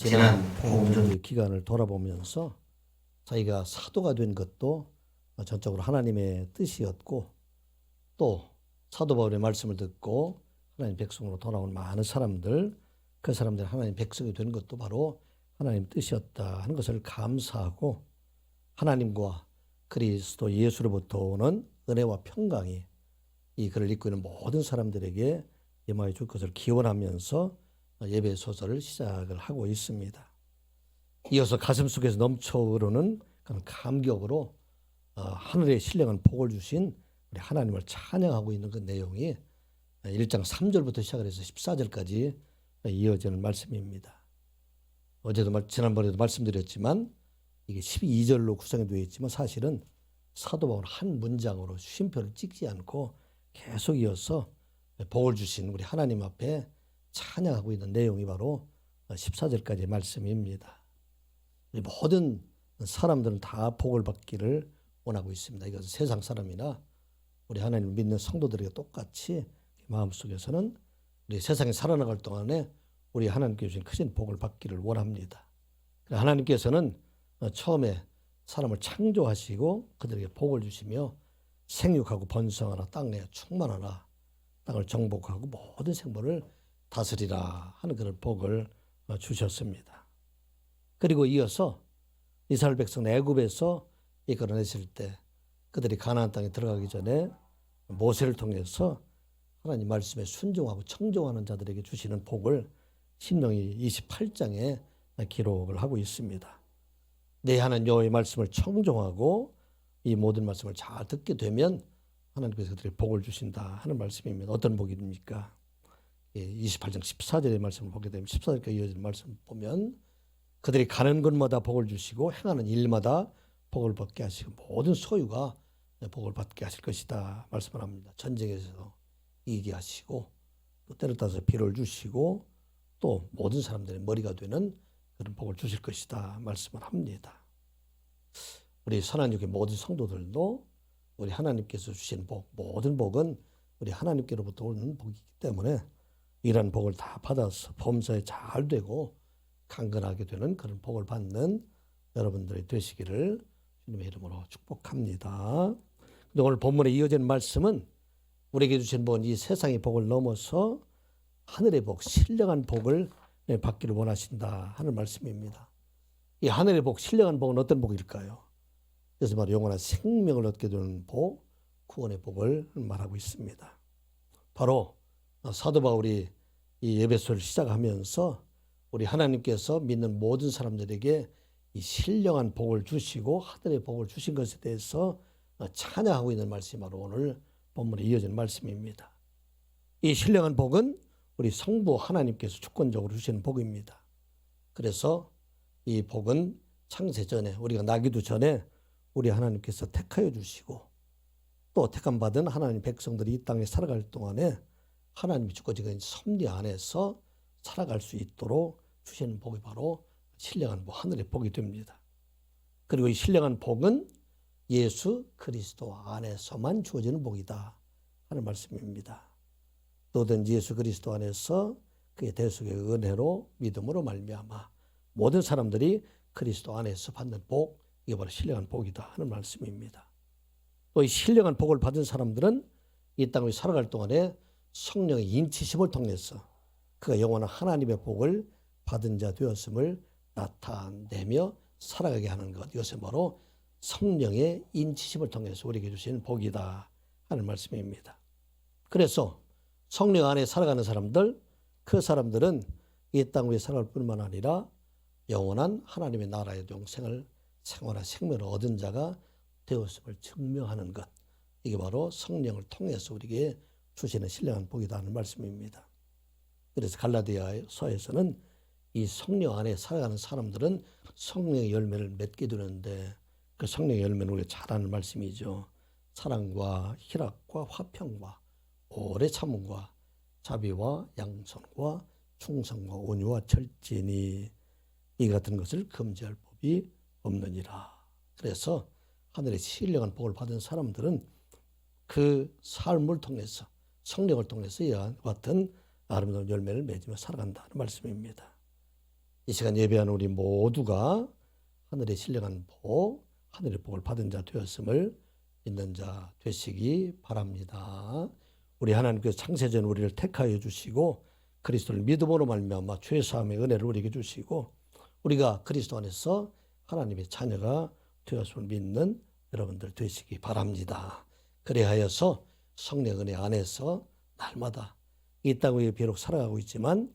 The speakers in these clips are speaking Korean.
지난 복음전도 기간을 돌아보면서 자기가 사도가 된 것도 전적으로 하나님의 뜻이었고, 또 사도 바울의 말씀을 듣고 하나님 백성으로 돌아온 많은 사람들, 그 사람들이 하나님 백성이 된 것도 바로 하나님 뜻이었다 하는 것을 감사하고, 하나님과 그리스도 예수로부터 오는 은혜와 평강이 이 글을 읽고 있는 모든 사람들에게 임하여 줄 것을 기원하면서 예배 소설을 시작을 하고 있습니다. 이어서 가슴 속에서 넘쳐 흐르는 그런 감격으로 하늘의 신령한 복을 주신 우리 하나님을 찬양하고 있는 그 내용이 1장 3절부터 시작을 해서 14절까지 이어지는 말씀입니다. 지난번에도 말씀드렸지만 이게 12절로 구성이 되어 있지만 사실은 사도 바울은 한 문장으로 쉼표를 찍지 않고 계속 이어서 복을 주신 우리 하나님 앞에 찬양하고 있는 내용이 바로 14절까지의 말씀입니다. 모든 사람들은 다 복을 받기를 원하고 있습니다. 이것은 세상 사람이나 우리 하나님을 믿는 성도들에게 똑같이 마음속에서는 우리 세상에 살아나갈 동안에 우리 하나님께 주신 크신 복을 받기를 원합니다. 하나님께서는 처음에 사람을 창조하시고 그들에게 복을 주시며 생육하고 번성하라, 땅에 충만하라, 땅을 정복하고 모든 생물을 다스리라 하는 그런 복을 주셨습니다. 그리고 이어서 이스라엘 백성 애굽에서 이끌어내실 때 그들이 가나안 땅에 들어가기 전에 모세를 통해서 하나님 말씀에 순종하고 청종하는 자들에게 주시는 복을 신명기 28장에 기록을 하고 있습니다. 내 하나님 여호와의 말씀을 청종하고 이 모든 말씀을 잘 듣게 되면 하나님께서 그들에게 복을 주신다 하는 말씀입니다. 어떤 복입니까? 28장 14절의 말씀을 보게 되면 14절까지 이어지는 말씀을 보면 그들이 가는 곳마다 복을 주시고 행하는 일마다 복을 받게 하시고 모든 소유가 복을 받게 하실 것이다 말씀을 합니다. 전쟁에서 이기게 하시고 또 때를 따라서 비를 주시고 또 모든 사람들의 머리가 되는 그런 복을 주실 것이다 말씀을 합니다. 우리 선한육의 모든 성도들도 우리 하나님께서 주신 복, 모든 복은 우리 하나님께로부터 오는 복이기 때문에 이런 복을 다 받아서 범사에 잘 되고 강건하게 되는 그런 복을 받는 여러분들이 되시기를 주님의 이름으로 축복합니다. 오늘 본문에 이어지는 말씀은 우리에게 주신 복, 이 세상의 복을 넘어서 하늘의 복, 신령한 복을 받기를 원하신다 하는 말씀입니다. 이 하늘의 복, 신령한 복은 어떤 복일까요? 그래서 바로 영원한 생명을 얻게 되는 복, 구원의 복을 말하고 있습니다. 바로 사도 바울이 이 예배소를 시작하면서 우리 하나님께서 믿는 모든 사람들에게 이 신령한 복을 주시고 하늘의 복을 주신 것에 대해서 찬양하고 있는 말씀이 바로 오늘 본문에 이어지는 말씀입니다. 이 신령한 복은 우리 성부 하나님께서 주권적으로 주시는 복입니다. 그래서 이 복은 창세 전에 우리가 나기도 전에 우리 하나님께서 택하여 주시고 또 택함 받은 하나님 백성들이 이 땅에 살아갈 동안에 하나님이 주권적인 섭리 안에서 살아갈 수 있도록 주시는 복이 바로 신령한 복, 하늘의 복이 됩니다. 그리고 이 신령한 복은 예수 그리스도 안에서만 주어지는 복이다 하는 말씀입니다. 또든지 예수 그리스도 안에서 그의 대속의 은혜로 믿음으로 말미암아 모든 사람들이 그리스도 안에서 받는 복, 이게 바로 신령한 복이다 하는 말씀입니다. 또 이 신령한 복을 받은 사람들은 이 땅에 살아갈 동안에 성령의 인치심을 통해서 그가 영원한 하나님의 복을 받은 자 되었음을 나타내며 살아가게 하는 것, 이것은 바로 성령의 인치심을 통해서 우리에게 주시는 복이다 하는 말씀입니다. 그래서 성령 안에 살아가는 사람들, 그 사람들은 이 땅 위에 살아갈 뿐만 아니라 영원한 하나님의 나라의 영생을 생활한 생명을 얻은 자가 되었음을 증명하는 것, 이게 바로 성령을 통해서 우리에게 주시는 신령한 복이다 하는 말씀입니다. 그래서 갈라디아서에서는 이 성령 안에 살아가는 사람들은 성령의 열매를 맺게 되는데 그 성령의 열매는 우리가 잘 아는 말씀이죠. 사랑과 희락과 화평과 오래 참음과 자비와 양선과 충성과 온유와 절제니 이 같은 것을 금지할 법이 없느니라. 그래서 하늘의 신령한 복을 받은 사람들은 그 삶을 통해서 성령을 통해서 이와 같은 아름다운 열매를 맺으며 살아간다는 말씀입니다. 이 시간 예배하는 우리 모두가 하늘의 신령한 복, 하늘의 복을 받은 자 되었음을 믿는 자 되시기 바랍니다. 우리 하나님께서 창세전 우리를 택하여 주시고 그리스도를 믿음으로 말미암아 죄 사함의 은혜를 우리에게 주시고 우리가 그리스도 안에서 하나님의 자녀가 되었음을 믿는 여러분들 되시기 바랍니다. 그래하여서 성령 은혜 안에서 날마다 이 땅 위에 비록 살아가고 있지만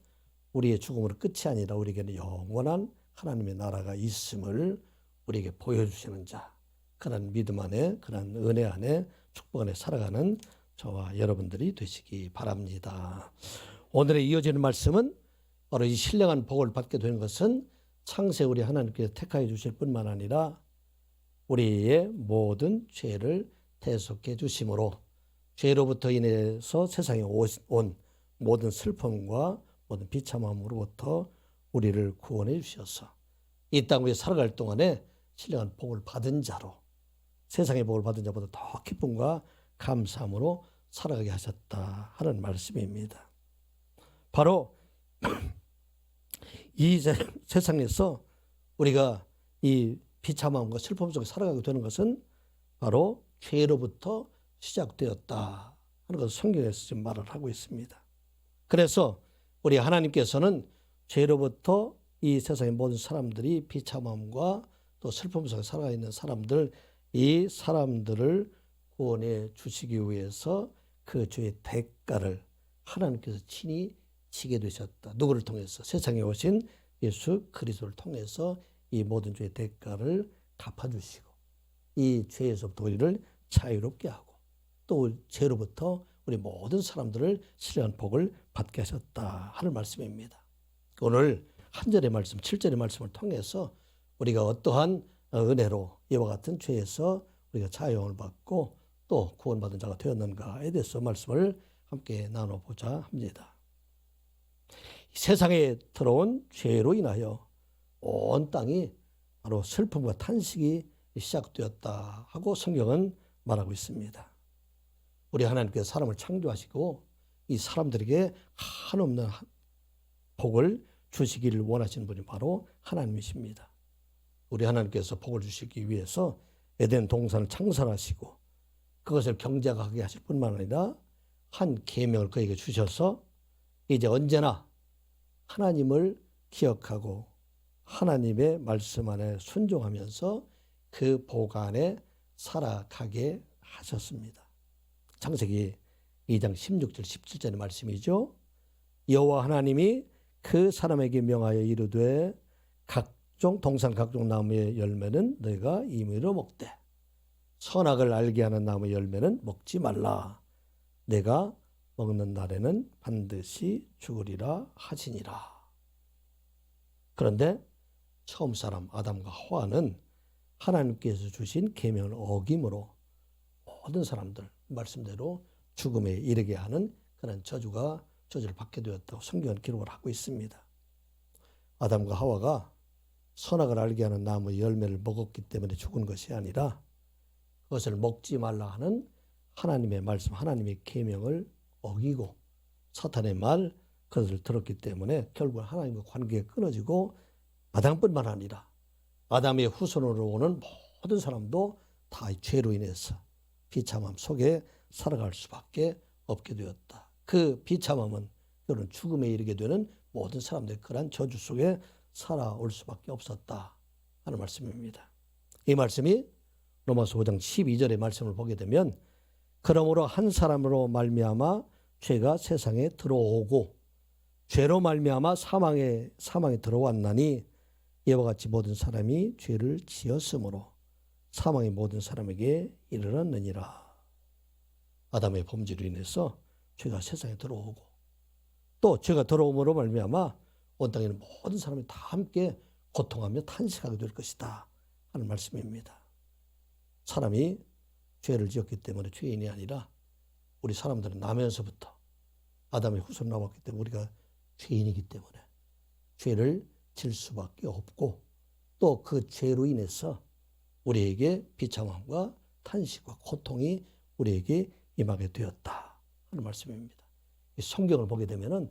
우리의 죽음으로 끝이 아니라 우리에게는 영원한 하나님의 나라가 있음을 우리에게 보여주시는 자, 그런 믿음 안에, 그런 은혜 안에, 축복 안에 살아가는 저와 여러분들이 되시기 바랍니다. 오늘의 이어지는 말씀은 바로 이 신령한 복을 받게 되는 것은 창세 우리 하나님께서 택하여 주실 뿐만 아니라 우리의 모든 죄를 대속해 주심으로 죄로부터 인해서 세상에 온 모든 슬픔과 모든 비참함으로부터 우리를 구원해 주셔서 이 땅 위에 살아갈 동안에 신령한 복을 받은 자로 세상의 복을 받은 자보다 더 기쁨과 감사함으로 살아가게 하셨다 하는 말씀입니다. 바로 이 세상에서 우리가 이 비참함과 슬픔 속에 살아가게 되는 것은 바로 죄로부터 시작되었다 하는 것을 성경에서 지금 말을 하고 있습니다. 그래서 우리 하나님께서는 죄로부터 이 세상의 모든 사람들이 비참함과 또 슬픔 속에 살아가 있는 사람들, 이 사람들을 구원해 주시기 위해서 그 죄의 대가를 하나님께서 친히 지게 되셨다. 누구를 통해서? 세상에 오신 예수 그리스도를 통해서 이 모든 죄의 대가를 갚아주시고 이 죄에서부터 우리를 자유롭게 하고 또 죄로부터 우리 모든 사람들을 신령한 복을 받게 하셨다 하는 말씀입니다. 오늘 한 절의 말씀, 7절의 말씀을 통해서 우리가 어떠한 은혜로 이와 같은 죄에서 우리가 자유함을 받고 또 구원받은 자가 되었는가에 대해서 말씀을 함께 나눠보자 합니다. 세상에 들어온 죄로 인하여 온 땅이 바로 슬픔과 탄식이 시작되었다 하고 성경은 말하고 있습니다. 우리 하나님께서 사람을 창조하시고 이 사람들에게 한없는 복을 주시기를 원하시는 분이 바로 하나님이십니다. 우리 하나님께서 복을 주시기 위해서 에덴 동산을 창설하시고 그것을 경작하게 하실 뿐만 아니라 한 계명을 그에게 주셔서 이제 언제나 하나님을 기억하고 하나님의 말씀 안에 순종하면서 그 복 안에 살아가게 하셨습니다. 창세기 2장 16절 17절의 말씀이죠. 여호와 하나님이 그 사람에게 명하여 이르되 각종 동산 각종 나무의 열매는 너희가 임의로 먹되 선악을 알게 하는 나무의 열매는 먹지 말라. 내가 먹는 날에는 반드시 죽으리라 하시니라. 그런데 처음 사람 아담과 하와는 하나님께서 주신 계명을 어김으로 모든 사람들 말씀대로 죽음에 이르게 하는 그런 저주를 받게 되었다고 성경은 기록을 하고 있습니다. 아담과 하와가 선악을 알게 하는 나무의 열매를 먹었기 때문에 죽은 것이 아니라 그것을 먹지 말라 하는 하나님의 말씀, 하나님의 계명을 어기고 사탄의 말 그것을 들었기 때문에 결국 하나님과 관계가 끊어지고 아담뿐만 아니라 아담의 후손으로 오는 모든 사람도 다 죄로 인해서 비참함 속에 살아갈 수밖에 없게 되었다. 그 비참함은 결국 죽음에 이르게 되는 모든 사람들의 그러한 저주 속에 살아올 수밖에 없었다 하는 말씀입니다. 이 말씀이 로마서 5장 12절의 말씀을 보게 되면 그러므로 한 사람으로 말미암아 죄가 세상에 들어오고 죄로 말미암아 사망에 들어왔나니 이와 같이 모든 사람이 죄를 지었으므로 사망이 모든 사람에게 이르렀느니라. 아담의 범죄로 인해서 죄가 세상에 들어오고 또 죄가 들어옴으로 말미암아 온 땅에는 모든 사람이 다 함께 고통하며 탄식하게 될 것이다 하는 말씀입니다. 사람이 죄를 지었기 때문에 죄인이 아니라 우리 사람들은 나면서부터 아담의 후손 나왔기 때문에 우리가 죄인이기 때문에 죄를 질 수밖에 없고 또 그 죄로 인해서 우리에게 비참함과 탄식과 고통이 우리에게 임하게 되었다 하는 말씀입니다. 이 성경을 보게 되면은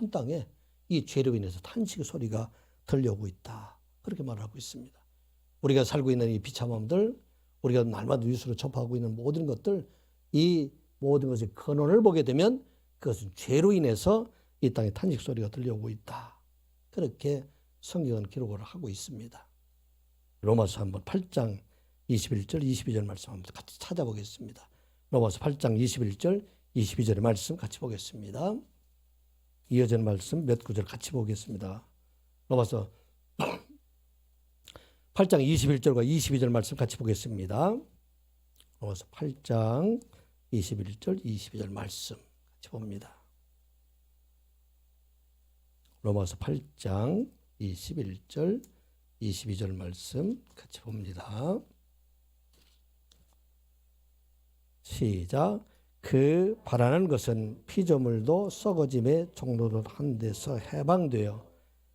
온 땅에 이 죄로 인해서 탄식의 소리가 들려오고 있다. 그렇게 말하고 있습니다. 우리가 살고 있는 이 비참함들, 우리가 날마다 뉴스로 접하고 있는 모든 것들, 이 모든 것의 근원을 보게 되면 그것은 죄로 인해서 이 땅에 탄식 소리가 들려오고 있다. 그렇게 성경은 기록을 하고 있습니다. 로마서 한번 8장 21절, 22절 말씀 한번 같이 찾아보겠습니다. 로마서 8장 21절, 22절의 말씀 같이 보겠습니다. 이어진 말씀 몇 구절 같이 보겠습니다. 로마서 8장 21절과 22절 말씀 같이 보겠습니다. 로마서 8장 21절, 22절 말씀 같이 봅니다. 로마서 8장 21절, 22절 말씀 같이 봅니다. 시작. 그 바라는 것은 피조물도 썩어짐의 종로를 한 데서 해방되어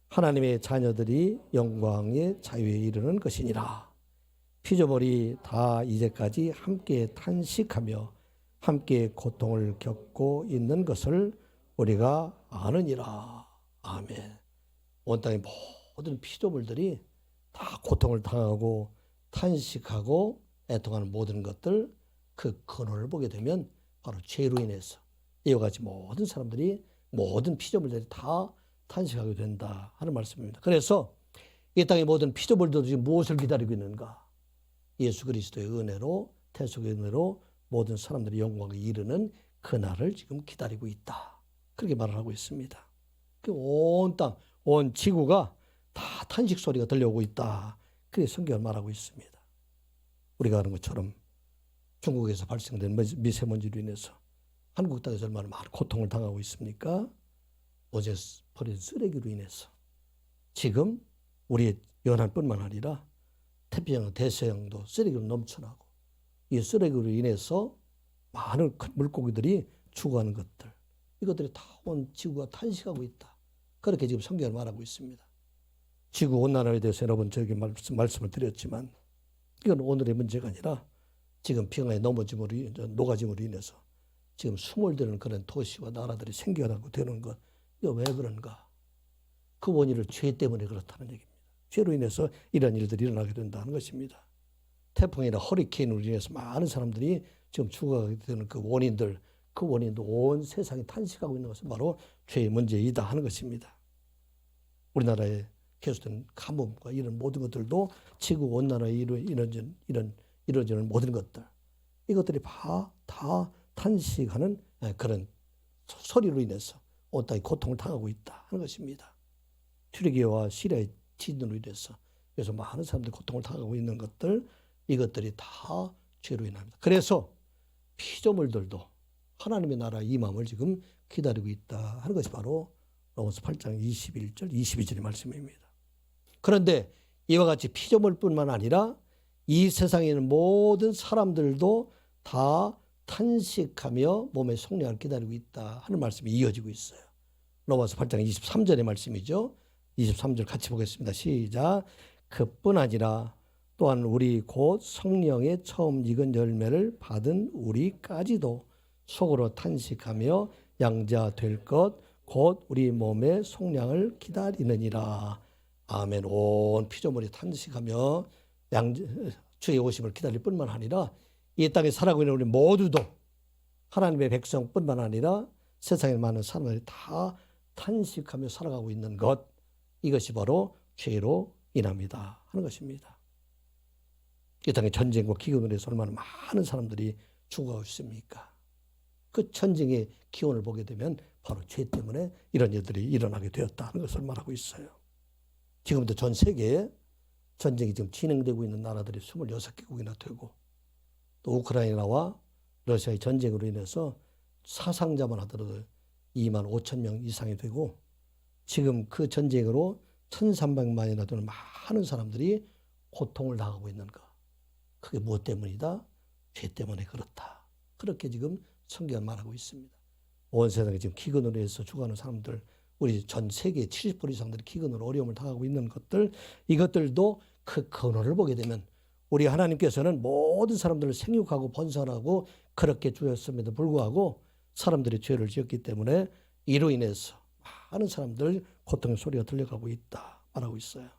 하나님의 자녀들이 영광의 자유에 이르는 것이니라. 피조물이 다 이제까지 함께 탄식하며 함께 고통을 겪고 있는 것을 우리가 아느니라. 아멘. 온 땅의 모든 피조물들이 다 고통을 당하고 탄식하고 애통하는 모든 것들, 그 근원을 보게 되면 바로 죄로 인해서 이와 같이 모든 사람들이, 모든 피조물들이 다 탄식하게 된다 하는 말씀입니다. 그래서 이 땅의 모든 피조물들도 지금 무엇을 기다리고 있는가? 예수 그리스도의 은혜로, 태속의 은혜로 모든 사람들이 영광에 이르는 그날을 지금 기다리고 있다. 그렇게 말을 하고 있습니다. 온 땅, 온 지구가 다 탄식 소리가 들려오고 있다. 그게 성경을 말하고 있습니다. 우리가 아는 것처럼 중국에서 발생된 미세먼지로 인해서 한국 땅에서 얼마나 많은 고통을 당하고 있습니까? 어제 버린 쓰레기로 인해서 지금 우리 연안뿐만 아니라 태평양, 대서양도 쓰레기로 넘쳐나고, 이 쓰레기로 인해서 많은 물고기들이 죽어가는 것들, 이것들이 다 온 지구가 탄식하고 있다. 그렇게 지금 성경을 말하고 있습니다. 지구온난화에 대해서 여러분 저에게 말씀을 드렸지만 이건 오늘의 문제가 아니라 지금 평야에 녹아짐으로 인해서 지금 수몰되는 그런 도시와 나라들이 생겨나고 되는 것, 이거 왜 그런가? 그 원인을 죄 때문에 그렇다는 얘기입니다. 죄로 인해서 이런 일들이 일어나게 된다는 것입니다. 태풍이나 허리케인으로 인해서 많은 사람들이 지금 죽어가게 되는 그 원인들, 그 원인도 온 세상이 탄식하고 있는 것은 바로 죄의 문제이다 하는 것입니다. 우리나라에 계속된 가뭄과 이런 모든 것들도 지구 온난화에 이루어지는 모든 것들, 이것들이 다 탄식하는 그런 소리로 인해서 온 땅이 고통을 당하고 있다 하는 것입니다. 튀르키예와 시리아의 지진으로 인해서 그래서 많은 사람들이 고통을 당하고 있는 것들, 이것들이 다 죄로 인합니다. 그래서 피조물들도 하나님의 나라 임함을 지금 기다리고 있다 하는 것이 바로 로마서 8장 21절, 22절의 말씀입니다. 그런데 이와 같이 피조물뿐만 아니라 이 세상에 있는 모든 사람들도 다 탄식하며 몸의 속량을 기다리고 있다 하는 말씀이 이어지고 있어요. 로마서 8장 23절의 말씀이죠. 23절 같이 보겠습니다. 시작. 그뿐 아니라 또한 우리 곧 성령의 처음 익은 열매를 받은 우리까지도 속으로 탄식하며 양자될 것 곧 우리 몸의 속량을 기다리느니라. 아멘. 온 피조물이 탄식하며 주의 오심을 기다릴 뿐만 아니라 이 땅에 살아가고 있는 우리 모두도 하나님의 백성뿐만 아니라 세상에 많은 사람들이 다 탄식하며 살아가고 있는 것, 이것이 바로 죄로 인합니다 하는 것입니다. 이 땅에 전쟁과 기근으로 해서 얼마나 많은 사람들이 죽어가고 있습니까? 그 전쟁의 기원을 보게 되면 바로 죄 때문에 이런 일들이 일어나게 되었다는 것을 말하고 있어요. 지금도 전 세계에 전쟁이 지금 진행되고 있는 나라들이 26개국이나 되고, 또 우크라이나와 러시아의 전쟁으로 인해서 사상자만 하더라도 2만 5천 명 이상이 되고, 지금 그 전쟁으로 1,300만이나 되는 많은 사람들이 고통을 당하고 있는 것. 그게 무엇 때문이다? 죄 때문에 그렇다. 그렇게 지금 성경은 말하고 있습니다. 온 세상에 지금 기근으로 해서 죽어가는 사람들, 우리 전 세계 70% 이상들이 기근으로 어려움을 당하고 있는 것들, 이것들도 그 근원을 보게 되면 우리 하나님께서는 모든 사람들을 생육하고 번성하고 그렇게 주셨음에도 불구하고 사람들이 죄를 지었기 때문에 이로 인해서 많은 사람들 고통의 소리가 들려가고 있다 말하고 있어요.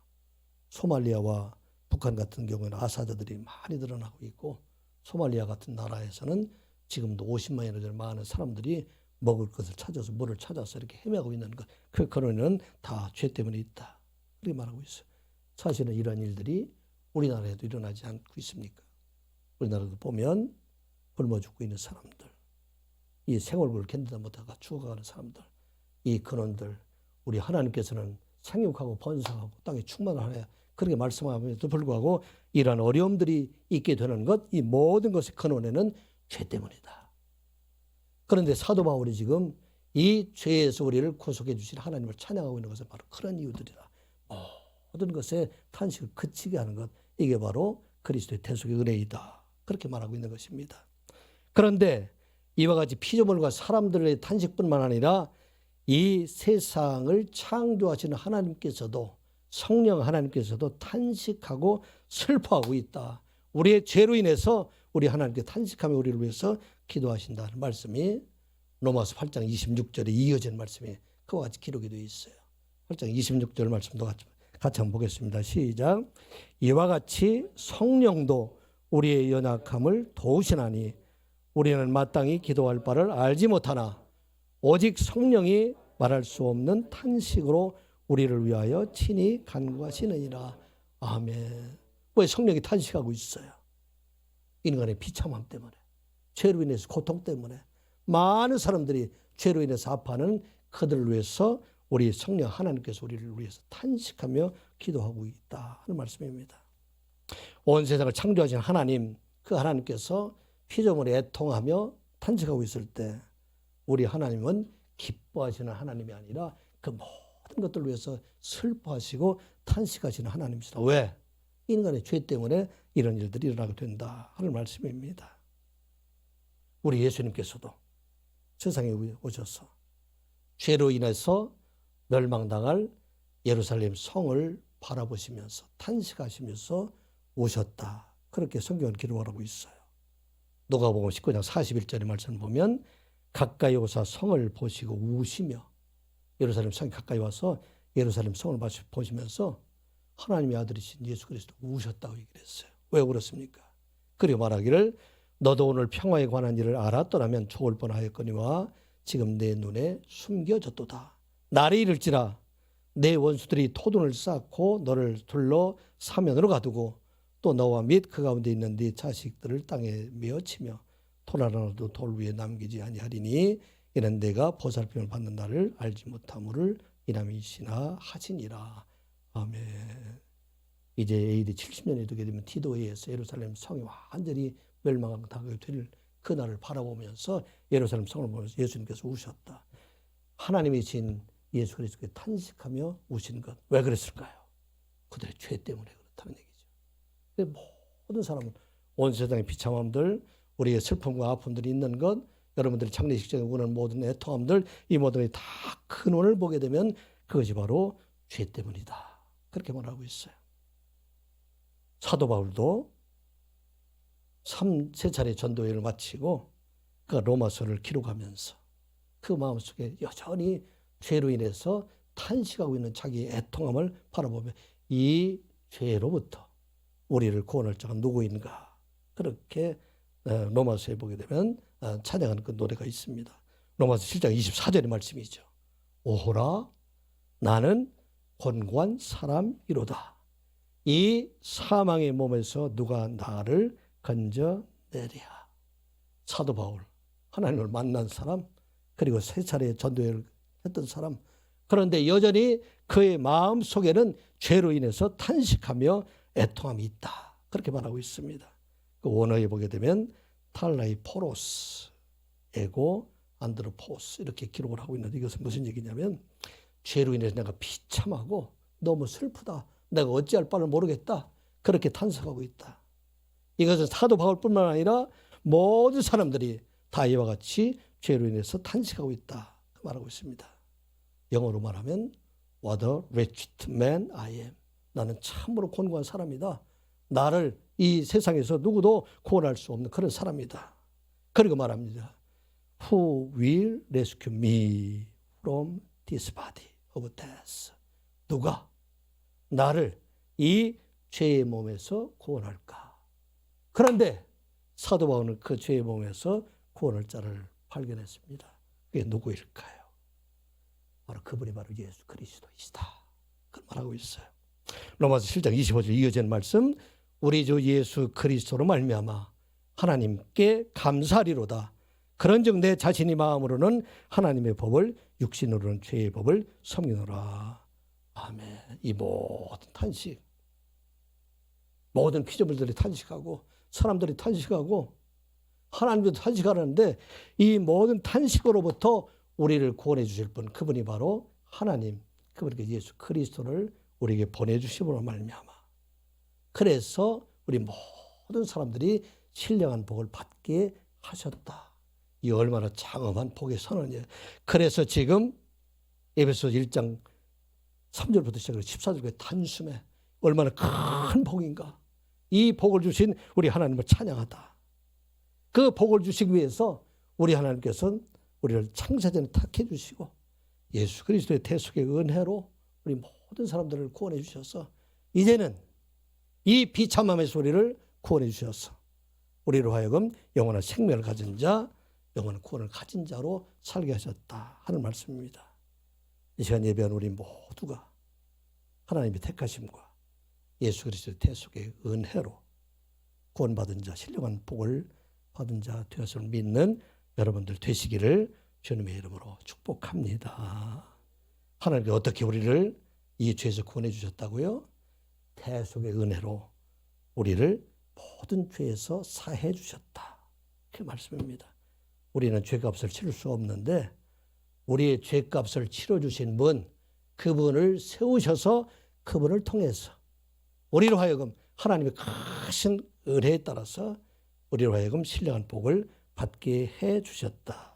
소말리아와 북한 같은 경우에는 아사드들이 많이 드러나고 있고, 소말리아 같은 나라에서는 지금도 50만이나 되는 많은 사람들이 먹을 것을 찾아서 물을 찾아서 이렇게 헤매고 있는 것, 그 근원은 다 죄 때문에 있다 그렇게 말하고 있어요. 사실은 이런 일들이 우리나라에도 일어나지 않고 있습니까? 우리나라도 보면 굶어 죽고 있는 사람들, 이 생얼굴을 견디다 못하다가 죽어가는 사람들, 이 근원들, 우리 하나님께서는 생육하고 번성하고 땅에 충만하여 그렇게 말씀함에도 불구하고 이러한 어려움들이 있게 되는 것, 이 모든 것의 근원에는 죄 때문이다. 그런데 사도 바울이 지금 이 죄에서 우리를 구속해 주신 하나님을 찬양하고 있는 것은 바로 그런 이유들이다. 모든 것에 탄식을 그치게 하는 것, 이게 바로 그리스도의 대속의 은혜이다. 그렇게 말하고 있는 것입니다. 그런데 이와 같이 피조물과 사람들의 탄식뿐만 아니라 이 세상을 창조하시는 하나님께서도, 성령 하나님께서도 탄식하고 슬퍼하고 있다. 우리의 죄로 인해서 우리 하나님께 탄식하며 우리를 위해서 기도하신다는 말씀이 로마서 8장 26절에 이어진 말씀이 그와 같이 기록이 되어 있어요. 8장 26절 말씀도 같이 한번 보겠습니다. 시작. 이와 같이 성령도 우리의 연약함을 도우시나니 우리는 마땅히 기도할 바를 알지 못하나 오직 성령이 말할 수 없는 탄식으로 우리를 위하여 친히 간구하시느니라. 아멘. 왜 성령이 탄식하고 있어요? 인간의 비참함 때문에, 죄로 인해서 고통 때문에 많은 사람들이 죄로 인해서 아파하는 그들을 위해서 우리 성령 하나님께서 우리를 위해서 탄식하며 기도하고 있다 하는 말씀입니다. 온 세상을 창조하신 하나님, 그 하나님께서 피조물에 애통하며 탄식하고 있을 때 우리 하나님은 기뻐하시는 하나님이 아니라 그 모든 것들을 위해서 슬퍼하시고 탄식하시는 하나님이시다. 왜? 인간의 죄 때문에 이런 일들이 일어나게 된다 하는 말씀입니다. 우리 예수님께서도 세상에 오셔서 죄로 인해서 멸망당할 예루살렘 성을 바라보시면서 탄식하시면서 오셨다. 그렇게 성경을 기록하고 있어요. 누가복음 19장 41절의 말씀을 보면 가까이 오사 성을 보시고 우시며, 예루살렘 성이 가까이 와서 예루살렘 성을 보시면서 하나님의 아들이신 예수 그리스도 우셨다고 얘기를 했어요. 왜 그렇습니까? 그리고 말하기를 너도 오늘 평화에 관한 일을 알았더라면 좋을 뻔하였거니와 지금 내 눈에 숨겨졌도다. 날이 이를지라 내 원수들이 토둔을 쌓고 너를 둘러 사면으로 가두고 또 너와 및 그 가운데 있는 네 자식들을 땅에 메어치며 돌 하나도 돌 위에 남기지 아니하리니 이는 내가 보살핌을 받는 날을 알지 못함을 이남이시나 하시니라. 아멘. 이제 AD 70년이 되게 되면 디도에 의해서 예루살렘 성이 완전히 멸망당하게 될 그날을 바라보면서 예루살렘 성을 보면서 예수님께서 우셨다. 하나님이 진 예수 그리스도께 탄식하며 우신 것. 왜 그랬을까요? 그들의 죄 때문에 그렇다는 얘기죠. 모든 사람은 온 세상의 비참함들, 우리의 슬픔과 아픔들이 있는 것, 여러분들이 장례식장에 오는 모든 애통함들, 이 모든 다 근원을 보게 되면 그것이 바로 죄 때문이다. 그렇게 말하고 있어요. 사도 바울도 세 차례 전도회를 마치고 그 로마서를 기록하면서 그 마음속에 여전히 죄로 인해서 탄식하고 있는 자기의 애통함을 바라보며 이 죄로부터 우리를 구원할 자가 누구인가, 그렇게 로마서에 보게 되면 찬양하는 그 노래가 있습니다. 로마서 7장 24절의 말씀이죠. 오호라 나는 곤고한 사람이로다. 이 사망의 몸에서 누가 나를 건져내랴. 사도 바울, 하나님을 만난 사람, 그리고 세 차례 전도회를 했던 사람, 그런데 여전히 그의 마음 속에는 죄로 인해서 탄식하며 애통함이 있다. 그렇게 말하고 있습니다. 그 원어에 보게 되면 탈라이 포로스, 에고, 안드로포스 이렇게 기록을 하고 있는데 이것은 무슨 얘기냐면 죄로 인해서 내가 비참하고 너무 슬프다. 내가 어찌할 바를 모르겠다. 그렇게 탄식하고 있다. 이것은 사도 바울뿐만 아니라 모든 사람들이 다 이와 같이 죄로 인해서 탄식하고 있다. 말하고 있습니다. 영어로 말하면 What a wretched man I am. 나는 참으로 곤고한 사람이다. 나를 이 세상에서 누구도 구원할 수 없는 그런 사람이다. 그리고 말합니다. Who will rescue me from this body of death. 누가 나를 이 죄의 몸에서 구원할까? 그런데 사도 바울은 그 죄의 몸에서 구원할 자를 발견했습니다. 그게 누구일까요? 바로 그분이 바로 예수 그리스도이시다. 그걸 말하고 있어요. 로마서 7장 25절 이어지는 말씀, 우리 주 예수 그리스도로 말미암아 하나님께 감사하리로다. 그런즉 내 자신이 마음으로는 하나님의 법을, 육신으로는 죄의 법을 섬기노라. 아멘. 이 모든 탄식, 모든 피조물들이 탄식하고 사람들이 탄식하고 하나님도 탄식하는데, 이 모든 탄식으로부터 우리를 구원해 주실 분, 그분이 바로 하나님, 그분께 예수 그리스도를 우리에게 보내주심으로 말미암아, 그래서 우리 모든 사람들이 신령한 복을 받게 하셨다. 이 얼마나 장엄한 복의 선언이에요. 그래서 지금 에베소 1장 3절부터 시작해서 14절까지 단숨에 얼마나 큰 복인가. 이 복을 주신 우리 하나님을 찬양하다. 그 복을 주시기 위해서 우리 하나님께서는 우리를 창세전에 택해 주시고 예수 그리스도의 대속의 은혜로 우리 모든 사람들을 구원해 주셔서 이제는 이 비참함의 소리를 구원해 주셔서 우리로 하여금 영원한 생명을 가진 자, 영원한 구원을 가진 자로 살게 하셨다 하는 말씀입니다. 이 시간 예배한 우리 모두가 하나님의 택하심과 예수 그리스도의 대속의 은혜로 구원받은 자, 신령한 복을 받은 자 되었음을 믿는 여러분들 되시기를 주님의 이름으로 축복합니다. 하나님께 어떻게 우리를 이 죄에서 구원해 주셨다고요? 대속의 은혜로 우리를 모든 죄에서 사해 주셨다. 그 말씀입니다. 우리는 죄값을 치를 수 없는데 우리의 죄값을 치러주신 분, 그분을 세우셔서 그분을 통해서 우리로 하여금 하나님의 크신 은혜에 따라서 우리로 하여금 신령한 복을 받게 해 주셨다.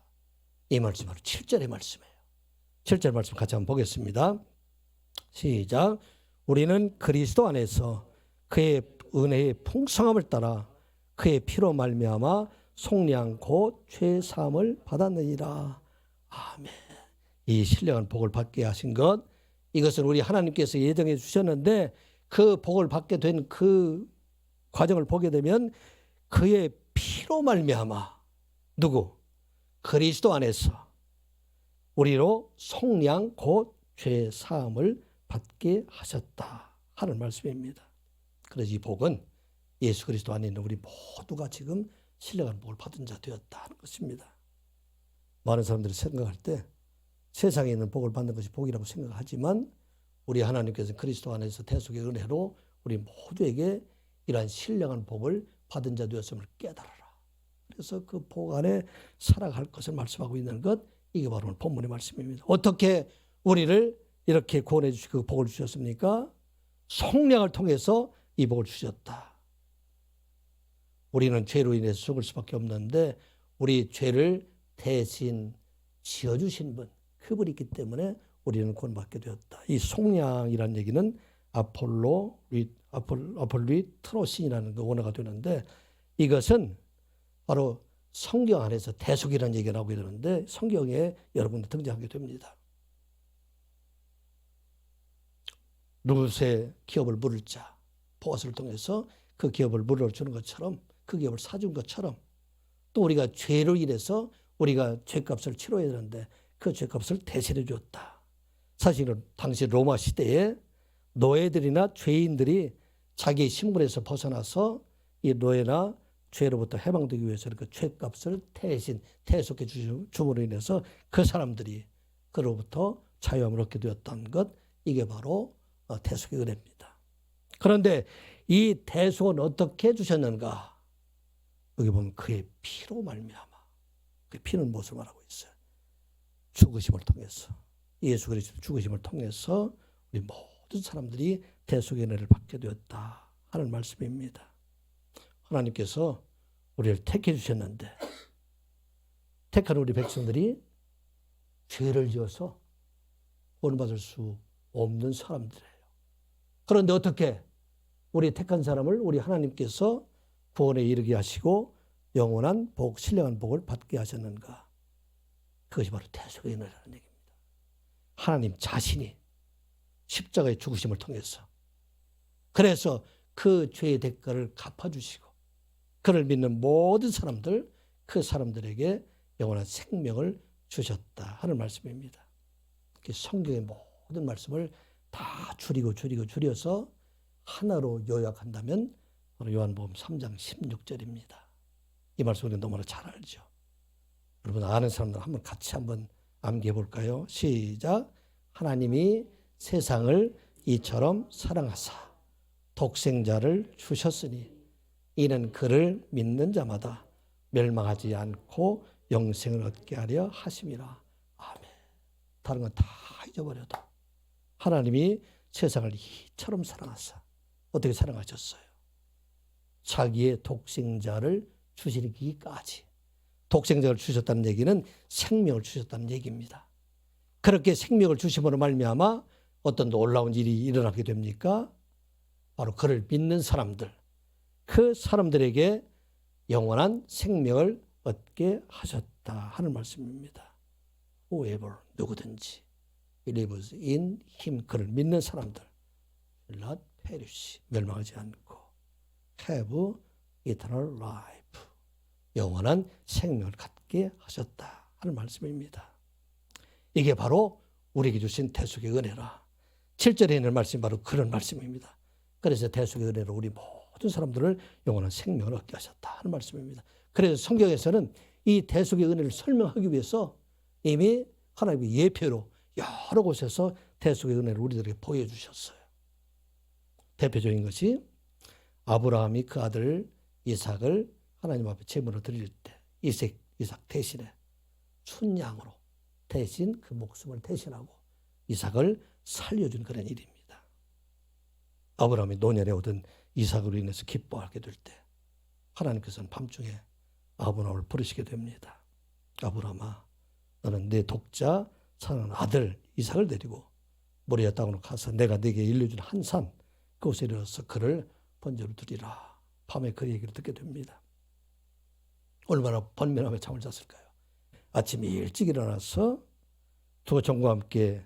이 말씀이 바로 7절의 말씀이에요. 7절 말씀 같이 한번 보겠습니다. 시작. 우리는 그리스도 안에서 그의 은혜의 풍성함을 따라 그의 피로 말미암아 속량 곧 죄 사함을 받았느니라. 아멘. 이 신령한 복을 받게 하신 것, 이것은 우리 하나님께서 예정해 주셨는데 그 복을 받게 된 그 과정을 보게 되면 그의 피로 말미암아, 누구? 그리스도 안에서 우리로 속량 곧 죄 사함을 받게 하셨다 하는 말씀입니다. 그래서 이 복은 예수 그리스도 안에 있는 우리 모두가 지금 신령한 복을 받은 자 되었다 하는 것입니다. 많은 사람들이 생각할 때 세상에 있는 복을 받는 것이 복이라고 생각하지만 우리 하나님께서 그리스도 안에서 대속의 은혜로 우리 모두에게 이러한 신령한 복을 받은 자 되었음을 깨달아라. 그래서 그 복 안에 살아갈 것을 말씀하고 있는 것, 이게 바로 오늘 본문의 말씀입니다. 어떻게 우리를 이렇게 구원해 주시고 그 복을 주셨습니까? 속량을 통해서 이 복을 주셨다. 우리는 죄로 인해서 죽을 수밖에 없는데 우리 죄를 대신 지어주신 분, 그분이 있기 때문에 우리는 구원받게 되었다. 이 속량이라는 얘기는 아폴로리 트로신이라는 그 원어가 되는데, 이것은 바로 성경 안에서 대속이라는 얘기가 나오게 되는데 성경에 여러 군데 등장하게 됩니다. 룻의 기업을 물을 자, 보아스를 통해서 그 기업을 물어주는 것처럼, 그 기업을 사준 것처럼, 또 우리가 죄로 인해서 우리가 죄값을 치러야 되는데 그 죄값을 대신해 주었다. 사실은 당시 로마 시대에 노예들이나 죄인들이 자기의 신분에서 벗어나서 이 노예나 죄로부터 해방되기 위해서 그 죄값을 대신 대속해 줌으로 인해서 그 사람들이 그로부터 자유함을 얻게 되었던 것, 이게 바로 대속의 은혜입니다. 그런데 이 대속은 어떻게 주셨는가? 여기 보면 그의 피로 말미암아. 그 피는 무엇을 말하고 있어요? 죽으심을 통해서, 예수 그리스도 죽으심을 통해서 우리 모든 사람들이 대속의 은혜를 받게 되었다 하는 말씀입니다. 하나님께서 우리를 택해 주셨는데 택한 우리 백성들이 죄를 지어서 구원받을 수 없는 사람들이에요. 그런데 어떻게 우리 택한 사람을 우리 하나님께서 구원에 이르게 하시고 영원한 복, 신령한 복을 받게 하셨는가? 그것이 바로 대속의 은혜라는 얘기입니다. 하나님 자신이 십자가의 죽으심을 통해서, 그래서 그 죄의 대가를 갚아주시고 그를 믿는 모든 사람들, 그 사람들에게 영원한 생명을 주셨다 하는 말씀입니다. 성경의 모든 말씀을 다 줄여서 하나로 요약한다면 바로 요한복음 3장 16절입니다. 이 말씀 우리가 너무나 잘 알죠. 여러분 아는 사람들 한번 암기해 볼까요? 시작. 하나님이 세상을 이처럼 사랑하사 독생자를 주셨으니 이는 그를 믿는 자마다 멸망하지 않고 영생을 얻게 하려 하심이라. 아멘. 다른 건 다 잊어버려도 하나님이 세상을 이처럼 사랑하사, 어떻게 사랑하셨어요? 자기의 독생자를 주시기까지. 독생자를 주셨다는 얘기는 생명을 주셨다는 얘기입니다. 그렇게 생명을 주심으로 말미암아 어떤 놀라운 일이 일어나게 됩니까? 바로 그를 믿는 사람들, 그 사람들에게 영원한 생명을 얻게 하셨다 하는 말씀입니다. Whoever, 누구든지 believes in him, 그를 믿는 사람들 will not perish, 멸망하지 않고 have eternal life, 영원한 생명을 갖게 하셨다 하는 말씀입니다. 이게 바로 우리에게 주신 대속의 은혜라. 7절에 있는 말씀이 바로 그런 말씀입니다. 그래서 대속의 은혜로 우리 모든 사람들을 영원한 생명을 얻게 하셨다 하는 말씀입니다. 그래서 성경에서는 이 대속의 은혜를 설명하기 위해서 이미 하나님의 예표로 여러 곳에서 대속의 은혜를 우리들에게 보여주셨어요. 대표적인 것이 아브라함이 그 아들 이삭을 하나님 앞에 제물로 드릴 때 이삭 대신에 순양으로 대신 그 목숨을 대신하고 이삭을 살려준 그런 일입니다. 아브라함이 노년에 얻은 이삭으로 인해서 기뻐하게 될 때 하나님께서는 밤중에 아브라함을 부르시게 됩니다. 아브라함아, 너는 내 독자 사랑하는 아들 이삭을 데리고 모리아 땅으로 가서 내가 네게 일러준 한 산 그곳에 이르러서 그를 번제로 드리라. 밤에 그 얘기를 듣게 됩니다. 얼마나 번민하며 잠을 잤을까요? 아침에 일찍 일어나서 두 종과 함께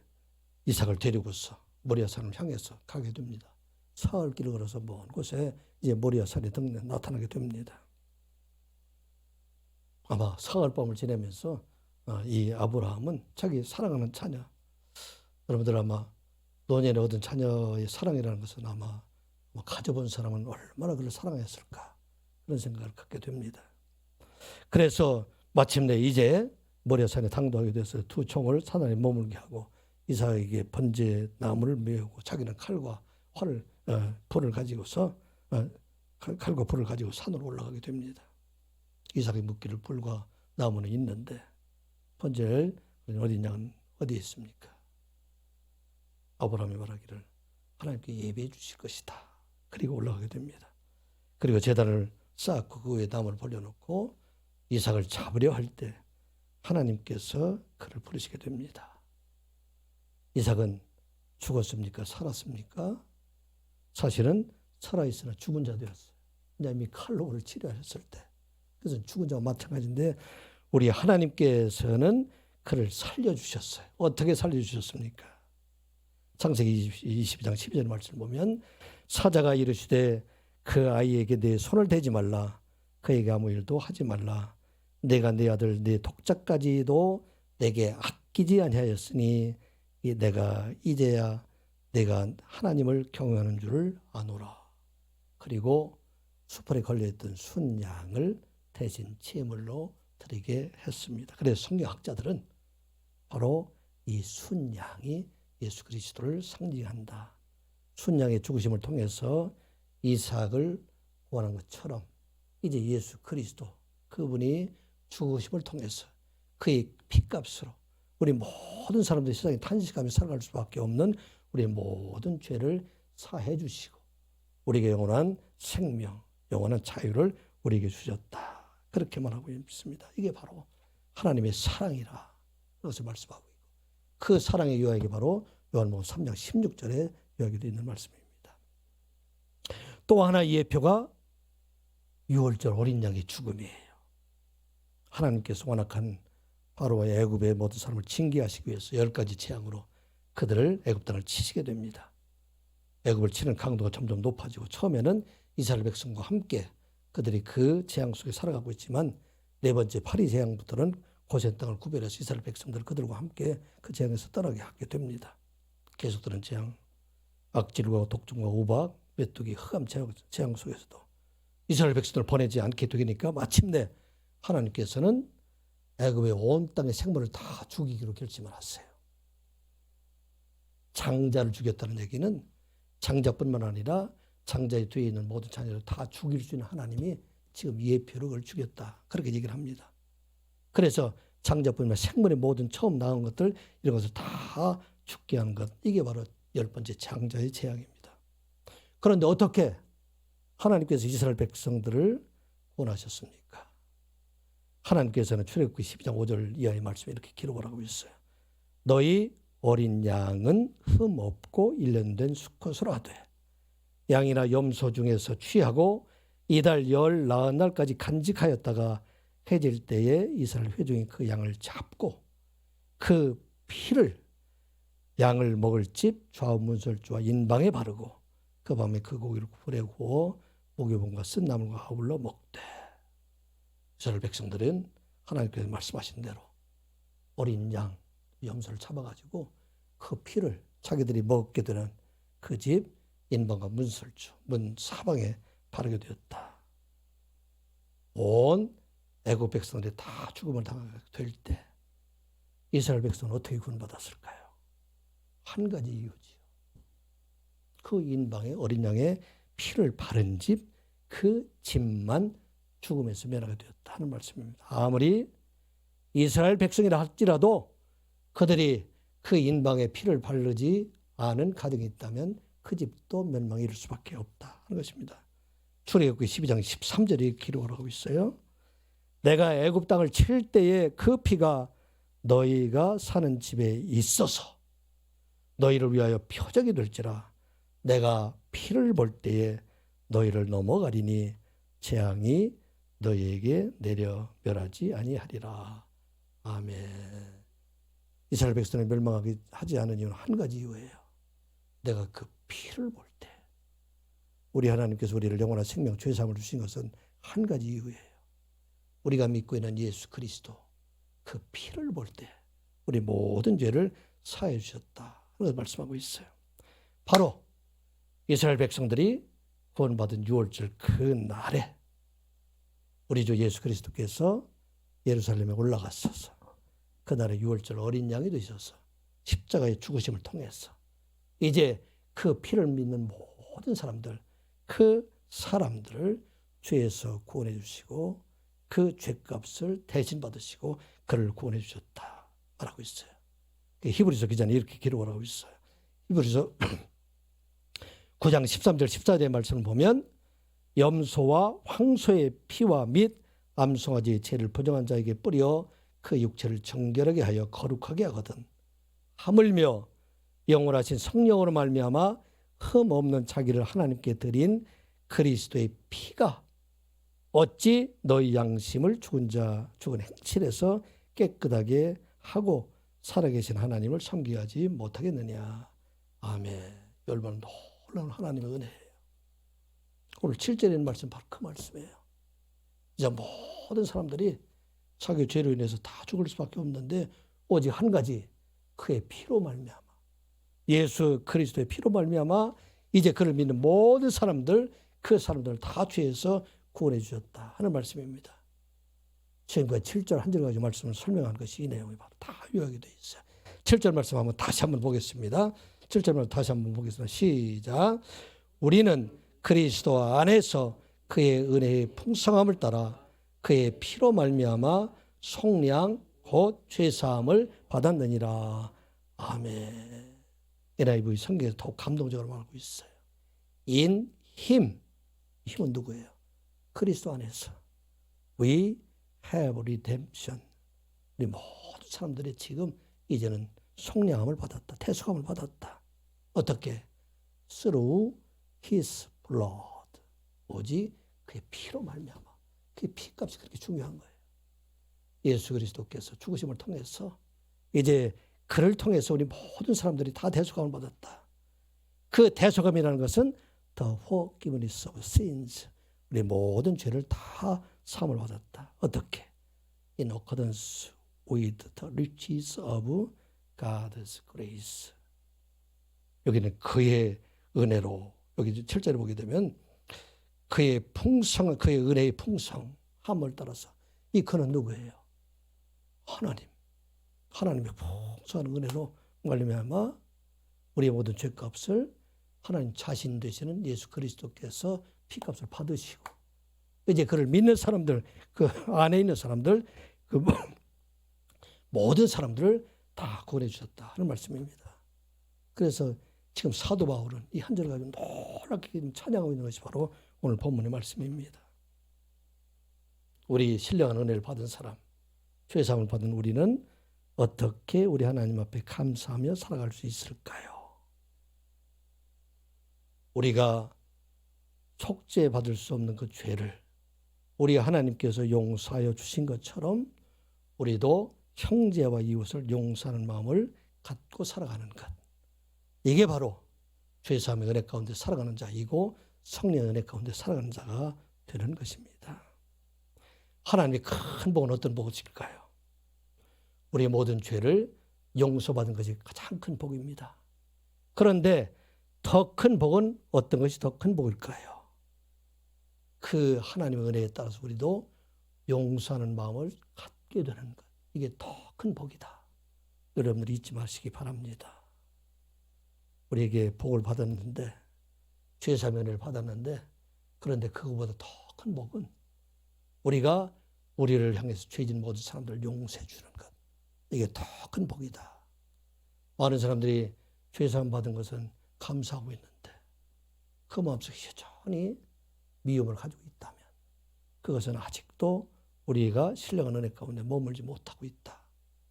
이삭을 데리고서 모리아 산을 향해서 가게 됩니다. 사흘 길을 걸어서 먼 곳에 이제 모리아 산이 나타나게 됩니다. 아마 사흘 밤을 지내면서 이 아브라함은 자기 사랑하는 자녀, 여러분들 아마 노년에 얻은 자녀의 사랑이라는 것은 아마 가져본 사람은 얼마나 그를 사랑했을까 그런 생각을 갖게 됩니다. 그래서 마침내 이제 모리아산에 당도하게 돼서 두 총을 산 안에 머물게 하고 이삭에게 번제 나무를 메우고 자기는 칼과 불을 가지고서 칼과 불을 가지고 산으로 올라가게 됩니다. 이삭이 묻기를 불과 나무는 있는데 번제를 어디 있습니까? 아브라함이 말하기를 하나님께 예배해 주실 것이다. 그리고 올라가게 됩니다. 그리고 제단을 쌓고 그 위에 나무를 벌려놓고 이삭을 잡으려 할 때 하나님께서 그를 부르시게 됩니다. 이삭은 죽었습니까? 살았습니까? 사실은 살아있으나 죽은 자 되었어요. 왜냐하면 칼로 그를 치료하셨을 때. 그래서 죽은 자와 마찬가지인데 우리 하나님께서는 그를 살려주셨어요. 어떻게 살려주셨습니까? 창세기 22장 12절 말씀을 보면 사자가 이르시되 그 아이에게 내 손을 대지 말라. 그에게 아무 일도 하지 말라. 내가 내 아들 내 독자까지도 내게 아끼지 아니하였으니 내가 이제야 내가 하나님을 경외하는 줄을 아노라. 그리고 수풀에 걸려있던 순양을 대신 제물로 드리게 했습니다. 그래서 성경학자들은 바로 이 순양이 예수 그리스도를 상징한다. 순양의 죽으심을 통해서 이삭을 구원한 것처럼 이제 예수 그리스도 그분이 죽으심을 통해서 그의 피값으로 우리 모든 사람들이 세상에 탄식하며 살아갈 수밖에 없는 우리의 모든 죄를 사해 주시고 우리에게 영원한 생명, 영원한 자유를 우리에게 주셨다. 그렇게 말하고 있습니다. 이게 바로 하나님의 사랑이라 그것을 말씀하고 있고 그 사랑의 요약이 바로 요한복음 3장 16절에 요약이 되어 있는 말씀입니다. 또 하나 예표가 유월절 어린 양의 죽음이에요. 하나님께서 완악한 바로와 애굽의 모든 사람을 징계하시기 위해서 10가지 재앙으로 그들을 애굽 땅을 치시게 됩니다. 애굽을 치는 강도가 점점 높아지고 처음에는 이스라엘 백성과 함께 그들이 그 재앙 속에 살아가고 있지만 네 번째 파리 재앙부터는 고센 땅을 구별해서 이스라엘 백성들을 그들과 함께 그 재앙에서 떠나게 하게 됩니다. 계속되는 재앙, 악질과 독점과 우박, 메뚜기, 흑암 재앙 속에서도 이스라엘 백성들을 보내지 않게 되니까 마침내 하나님께서는 애굽의 온 땅의 생물을 다 죽이기로 결심을 하세요. 장자를 죽였다는 얘기는 장자뿐만 아니라 장자의 뒤에 있는 모든 자녀를 다 죽일 수 있는 하나님이 지금 예표로 그걸 죽였다. 그렇게 얘기를 합니다. 그래서 장자뿐만 아니라 생물의 모든 처음 나온 것들 이런 것을 다 죽게 하는 것. 이게 바로 10번째 장자의 재앙입니다. 그런데 어떻게 하나님께서 이스라엘 백성들을 구원하셨습니까? 하나님께서는 출애굽기 12장 5절 이하의 말씀에 이렇게 기록을 하고 있어요. 너희 어린 양은 흠 없고 1년 된 수컷으로 하되 양이나 염소 중에서 취하고 이달 열 나흔 날까지 간직하였다가 해질 때에 이스라엘 회중이 그 양을 잡고 그 피를 양을 먹을 집 좌우 문설주와 인방에 바르고 그 밤에 그 고기를 불에 구워 목요본과 쓴 나물과 아울러 먹되. 이스라엘 백성들은 하나님께서 말씀하신 대로 어린 양, 염소를 잡아가지고 그 피를 자기들이 먹게 되는 그 집 인방과 문설주, 문 사방에 바르게 되었다. 온 애굽 백성들이 다 죽음을 당하게 될 때 이스라엘 백성은 어떻게 구원받았을까요? 한 가지 이유지요. 그 인방에 어린 양의 피를 바른 집, 그 집만 죽음에서 면하게 되었다 하는 말씀입니다. 아무리 이스라엘 백성이라 할지라도 그들이 그 인방에 피를 바르지 않은 가정이 있다면 그 집도 멸망에 이를 수밖에 없다 하는 것입니다. 출애굽기 12장 13절에 기록을 하고 있어요. 내가 애굽 땅을 칠 때에 그 피가 너희가 사는 집에 있어서 너희를 위하여 표적이 될지라. 내가 피를 볼 때에 너희를 넘어가리니 재앙이 너희에게 내려 멸하지 아니하리라. 아멘. 이스라엘 백성을 멸망하게 하지 않은 이유는 한 가지 이유예요. 내가 그 피를 볼 때. 우리 하나님께서 우리를 영원한 생명 죄사함을 주신 것은 한 가지 이유예요. 우리가 믿고 있는 예수 그리스도 그 피를 볼 때 우리 모든 죄를 사해 주셨다. 그래서 말씀하고 있어요. 바로 이스라엘 백성들이 구원받은 6월절 그 날에 우리 주 예수 그리스도께서 예루살렘에 올라가셔서 그날의 6월절 어린 양이 되셔서 십자가의 죽으심을 통해서 이제 그 피를 믿는 모든 사람들, 그 사람들을 죄에서 구원해 주시고 그 죄값을 대신 받으시고 그를 구원해 주셨다 말하고 있어요. 히브리서 기자는 이렇게 기록을 하고 있어요. 히브리서 9장 13절 14절의 말씀을 보면 염소와 황소의 피와 및 암송아지의 죄를 부정한 자에게 뿌려 그 육체를 정결하게 하여 거룩하게 하거든. 하물며 영원하신 성령으로 말미암아 흠 없는 자기를 하나님께 드린 그리스도의 피가 어찌 너희 양심을 죽은 행실에서 깨끗하게 하고 살아계신 하나님을 섬기게 하지 못하겠느냐. 아멘. 얼마나 놀라운 하나님의 은혜예요. 오늘 7절에 있는 말씀 바로 그 말씀이에요. 이제 모든 사람들이 자기 죄로 인해서 다 죽을 수밖에 없는데 오직 한 가지 그의 피로 말미암아 예수 그리스도의 피로 말미암아 이제 그를 믿는 모든 사람들 그 사람들을 다 죄에서 구원해 주셨다 하는 말씀입니다. 지금까지 7절 한 절 가지고 말씀을 설명한 것이 이 내용이 바로 다 요약이 되어 있어요. 7절 말씀 한번 다시 한번 보겠습니다. 7절 말씀 다시 한번 보겠습니다. 시작. 우리는 그리스도 안에서 그의 은혜의 풍성함을 따라 그의 피로 말미암아 속량 곧 죄사함을 받았느니라. 아멘. NIV 성경에서 더욱 감동적으로 말하고 있어요. In him. 힘은 누구예요? 그리스도 안에서. We have redemption. 우리 모든 사람들이 지금 이제는 속량함을 받았다. 대속함을 받았다. 어떻게? Through his blood. 오직 그의 피로 말미암아. 그 피값이 그렇게 중요한 거예요. 예수 그리스도께서 죽으심을 통해서 이제 그를 통해서 우리 모든 사람들이 다 대속함을 받았다. 그 대속함이라는 것은 the forgiveness of sins, 우리 모든 죄를 다 사함을 받았다. 어떻게? In accordance with the riches of God's grace. 여기는 그의 은혜로, 여기 7절에 보게 되면 그의 풍성한, 그의 은혜의 풍성함을 따라서, 이 그는 누구예요? 하나님. 하나님의 풍성한 은혜로 말미암아 우리의 모든 죄값을 하나님 자신 되시는 예수 그리스도께서 피값을 받으시고, 이제 그를 믿는 사람들, 그 안에 있는 사람들, 그 모든 사람들을 다 구원해 주셨다 하는 말씀입니다. 그래서 지금 사도 바울은 이 한 절을 가지고 놀랍게 찬양하고 있는 것이 바로 오늘 본문의 말씀입니다. 우리 신령한 은혜를 받은 사람, 죄사함을 받은 우리는 어떻게 우리 하나님 앞에 감사하며 살아갈 수 있을까요? 우리가 속죄받을 수 없는 그 죄를 우리 하나님께서 용서하여 주신 것처럼 우리도 형제와 이웃을 용서하는 마음을 갖고 살아가는 것, 이게 바로 죄사함의 은혜 가운데 살아가는 자이고 성령의 은혜 가운데 살아가는 자가 되는 것입니다. 하나님의 큰 복은 어떤 복일까요? 우리의 모든 죄를 용서받은 것이 가장 큰 복입니다. 그런데 더 큰 복은 어떤 것이 더 큰 복일까요? 그 하나님의 은혜에 따라서 우리도 용서하는 마음을 갖게 되는 것, 이게 더 큰 복이다. 여러분들이 잊지 마시기 바랍니다. 우리에게 복을 받았는데, 죄사함의 은혜를 받았는데, 그런데 그거보다 더 큰 복은 우리가 우리를 향해서 죄진 모든 사람들을 용서해 주는 것, 이게 더 큰 복이다. 많은 사람들이 죄사함 받은 것은 감사하고 있는데 그 마음속에 여전히 미움을 가지고 있다면 그것은 아직도 우리가 신령한 은혜 가운데 머물지 못하고 있다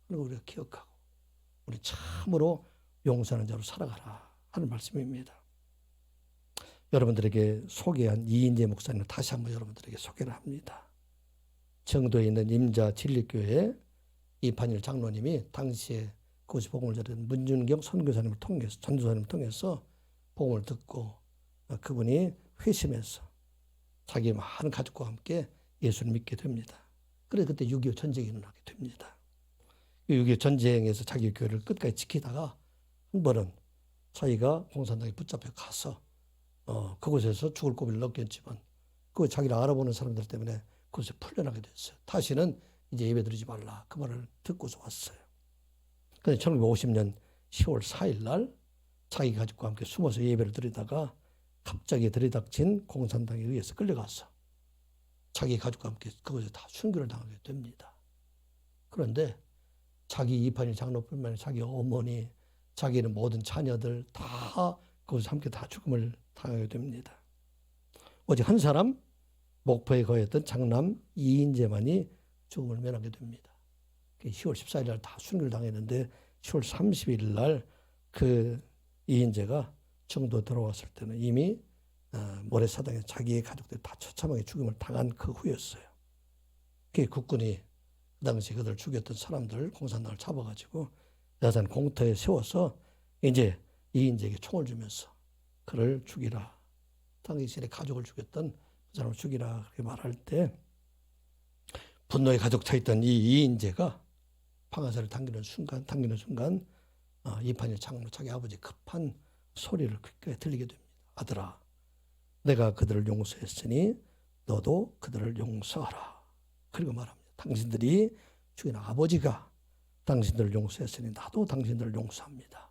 하는 걸 우리가 기억하고, 우리 참으로 용서하는 자로 살아가라 하는 말씀입니다. 여러분들에게 소개한 이인재 목사님을 다시 한번 여러분들에게 소개를 합니다. 정도에 있는 임자 진리교회 이판일 장로님이 당시에 그곳에 복음을 전했던 문준경 선교사님을 통해서, 전도사님을 통해서 복음을 듣고 그분이 회심해서 자기 많은 가족과 함께 예수를 믿게 됩니다. 그래서 그때 6.25 전쟁이 일어나게 됩니다. 6.25 전쟁에서 자기 교회를 끝까지 지키다가 한 번은 자기가 공산당에 붙잡혀 가서 그곳에서 죽을 고비를 넘겼지만 그 자기를 알아보는 사람들 때문에 그곳에 풀려나게 됐어요. 다시는 이제 예배 드리지 말라, 그 말을 듣고서 왔어요. 그런데 1950년 10월 4일 날 자기 가족과 함께 숨어서 예배를 드리다가 갑자기 들이닥친 공산당에 의해서 끌려가서 자기 가족과 함께 그곳에 다 순교를 당하게 됩니다. 그런데 자기 이판일 장로뿐만 아니라 자기 어머니, 자기는 모든 자녀들 다 그곳에 함께 다 죽음을 당하게 됩니다. 오직 한 사람, 목포에 거했던 장남 이인재만이 죽음을 면하게 됩니다. 10월 14일 날 다 순교를 당했는데 10월 30일 날 그 이인재가 정도 들어왔을 때는 이미 모래사당에 자기의 가족들 다 처참하게 죽음을 당한 그 후였어요. 그 국군이 그 당시 그들 죽였던 사람들 공산당을 잡아가지고 야산 공터에 세워서 이제 이인재에게 총을 주면서 그를 죽이라, 당신의 가족을 죽였던 그 사람을 죽이라 그렇게 말할 때 분노에 가득 차 있던 이 이인재가 방아쇠를 당기는 순간 이판일 장로 자기 아버지 급한 소리를 귓가에 들리게 됩니다. 아들아, 내가 그들을 용서했으니 너도 그들을 용서하라. 그리고 말합니다. 당신들이 죽인 아버지가 당신들을 용서했으니 나도 당신들을 용서합니다.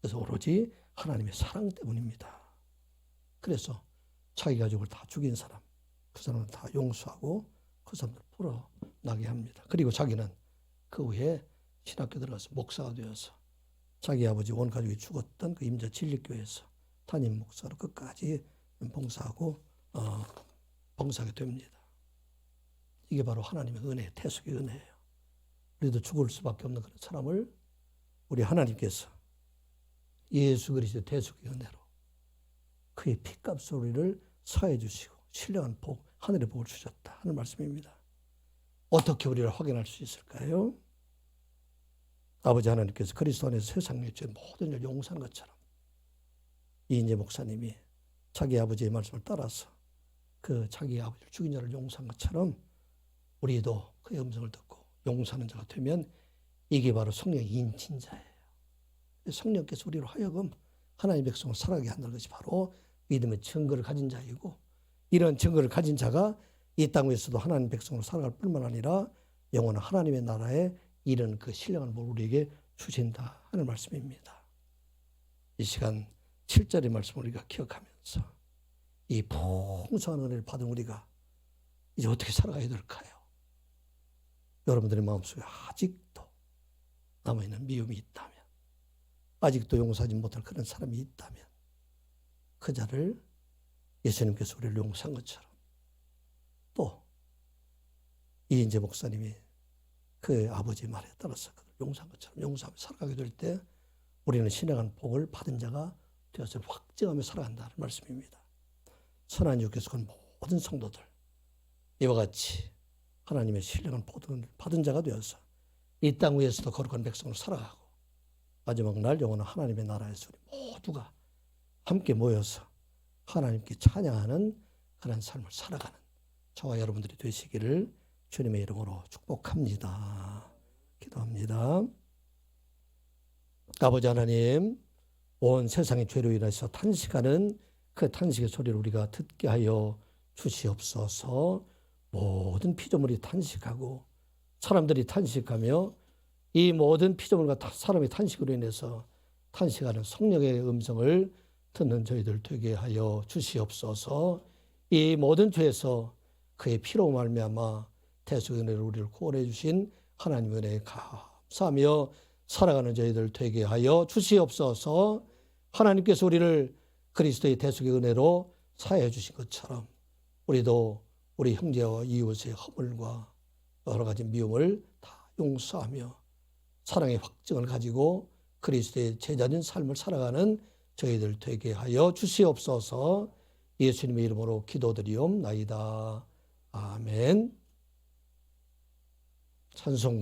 그래서 오로지 하나님의 사랑 때문입니다. 그래서 자기 가족을 다 죽인 사람, 그 사람을 다 용서하고 그 사람들 풀어나게 합니다. 그리고 자기는 그 후에 신학교 들어가서 목사가 되어서 자기 아버지 온 가족이 죽었던 그 임자 진리교회에서 담임 목사로 끝까지 봉사하고 봉사하게 됩니다. 이게 바로 하나님의 은혜, 태속의 은혜예요. 우리도 죽을 수밖에 없는 그런 사람을 우리 하나님께서 예수 그리스도의 태속의 은혜로 그의 피값으로 우리를 사해 주시고 신령한 복, 하늘의 복을 주셨다 하는 말씀입니다. 어떻게 우리를 확인할 수 있을까요? 아버지 하나님께서 그리스도 안에서 세상에 주신 모든 일을 용서한 것처럼 이인재 목사님이 자기 아버지의 말씀을 따라서 그 자기 아버지를 죽인 자를 용서한 것처럼 우리도 그의 음성을 듣고 용서하는 자가 되면 이게 바로 성령의 인친자예요. 성령께서 우리로 하여금 하나님의 백성을 살아가게 한다는 것이 바로 믿음의 증거를 가진 자이고, 이런 증거를 가진 자가 이 땅 위에서도 하나님 백성으로 살아갈 뿐만 아니라 영원한 하나님의 나라에 이런 그 신령한 뭘 우리에게 주신다 하는 말씀입니다. 이 시간 7절의 말씀을 우리가 기억하면서 이 풍성한 은혜를 받은 우리가 이제 어떻게 살아가야 될까요? 여러분들의 마음속에 아직도 남아있는 미움이 있다면, 아직도 용서하지 못할 그런 사람이 있다면 그 자를 예수님께서 우리를 용서한 것처럼 또 이인재 목사님이 그 아버지의 말에 따라서 그를 용서한 것처럼 용서하며 살아가게 될 때 우리는 신령한 복을 받은 자가 되어서 확증하며 살아간다는 말씀입니다. 선한 주께서 그 모든 성도들 이와 같이 하나님의 신령한 복을 받은 자가 되어서 이 땅 위에서도 거룩한 백성으로 살아가고 마지막 날 영원한 하나님의 나라에서 우리 모두가 함께 모여서 하나님께 찬양하는 그런 삶을 살아가는 저와 여러분들이 되시기를 주님의 이름으로 축복합니다. 기도합니다. 아버지 하나님, 온 세상의 죄로 인해서 탄식하는 그 탄식의 소리를 우리가 듣게 하여 주시옵소서. 모든 피조물이 탄식하고 사람들이 탄식하며 이 모든 피조물과 사람의 탄식으로 인해서 탄식하는 성령의 음성을 듣는 저희들 되게 하여 주시옵소서. 이 모든 죄에서 그의 피로 말미암아 대속의 은혜로 우리를 구원해 주신 하나님의 은혜에 감사하며 살아가는 저희들 되게 하여 주시옵소서. 하나님께서 우리를 그리스도의 대속의 은혜로 사해 주신 것처럼 우리도 우리 형제와 이웃의 허물과 여러 가지 미움을 다 용서하며 사랑의 확증을 가지고 그리스도의 제자된 삶을 살아가는 저희들 되게 하여 주시옵소서. 예수님의 이름으로 기도드리옵나이다. 아멘. 찬송